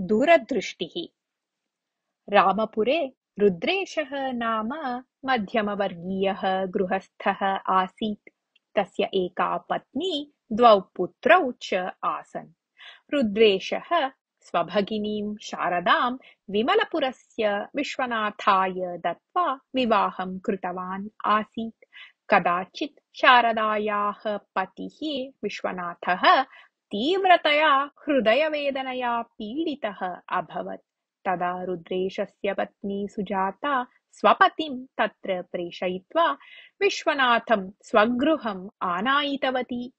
दूरदृष्टिः। रामपुरे रुद्रेशः नाम मध्यमवर्गीयः गृहस्थः आसीत्। तस्य एका पत्नी, द्वौ पुत्रौ च आसन्। रुद्रेशः स्वभगिनीं शारदां विमलपुरस्य विश्वनाथाय दत्त्वा विवाहं कृतवान् आसीत्। कदाचित् शारदायाः पतिः विश्वनाथः तीव्रतया हृदयवेदनया पीडितः अभवत्। तदा रुद्रेशस्य पत्नी सुजाता स्वपतिं तत्र प्रेषयित्वा विश्वनाथं स्वगृहम् आनायितवती।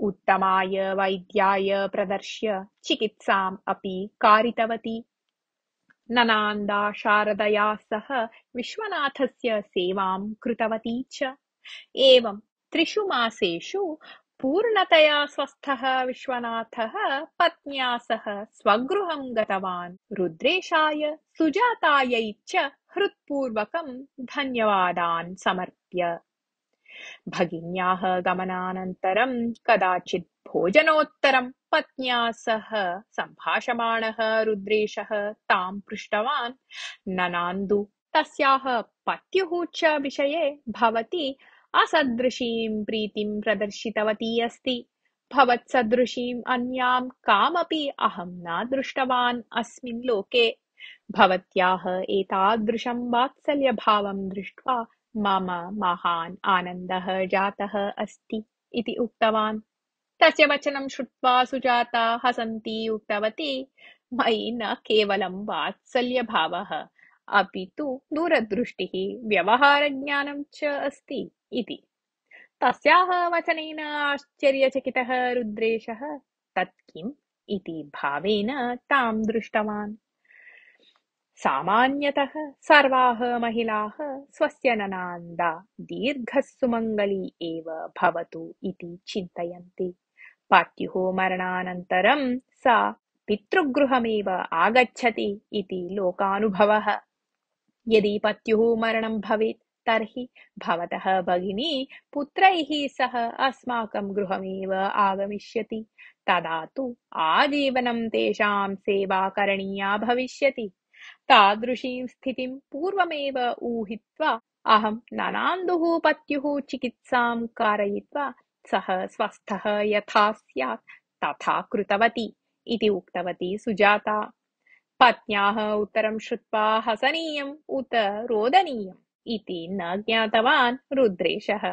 उत्तमाय वैद्याय प्रदर्श्य चिकित्साम् अपि कारितवती। ननान्दा शारदया सह विश्वनाथस्य सेवां कृतवती च। एवं 3 मासेषु पूर्णतया स्वस्थः विश्वनाथः पत्न्या सह स्वगृहं गतवान्। रुद्रेशाय सुजातायै च हृत्पूर्वकं धन्यवादान् समर्प्य। भगिन्याः गमनानन्तरं कदाचित् भोजनोत्तरं पत्न्या सह सम्भाषमाणः रुद्रेशः तां पृष्टवान्, ननान्दु, तस्याः पत्युः च विषये भवती असदृशीं प्रीतिं प्रदर्शितवती अस्ति। भवत्सदृशीम् अन्यां कामपि अहं न दृष्टवान् अस्मिन् लोके। भवत्याः एतादृशं वात्सल्यभावं दृष्ट्वा मम महान् आनन्दः जातः अस्ति इति उक्तवान्। तस्य वचनं श्रुत्वा सुजाता हसन्ती उक्तवती, मयि न केवलं वात्सल्यभावः अपि तु दूरदृष्टिः व्यवहारज्ञानं च अस्ति इति। तस्याः वचनेन आश्चर्यचकितः रुद्रेशः तत् किम् इति भावेन तां दृष्टवान्। सामान्यतः सर्वाः महिलाः स्वस्य ननान्दा दीर्घसुमङ्गली एव भवतु इति चिन्तयन्ति। पत्युः मरणानन्तरं सा पितृगृहमेव आगच्छति इति लोकानुभवः। यदि पत्युः मरणं भवेत् तर्हि भवतः भगिनी पुत्रैः सह अस्माकं गृहमेव आगमिष्यति। तदा तु आजीवनं तेषां सेवा करणीया भविष्यति। तादृशीं स्थितिं पूर्वमेव ऊहित्वा अहं ननान्दुः पत्युः चिकित्सां कारयित्वा सः स्वस्थः यथा स्यात् तथा कृतवती इति उक्तवती सुजाता। पत्न्याः उत्तरं श्रुत्वा हसनीयम् उत रोदनीयम् इति न ज्ञातवान् रुद्रेशः।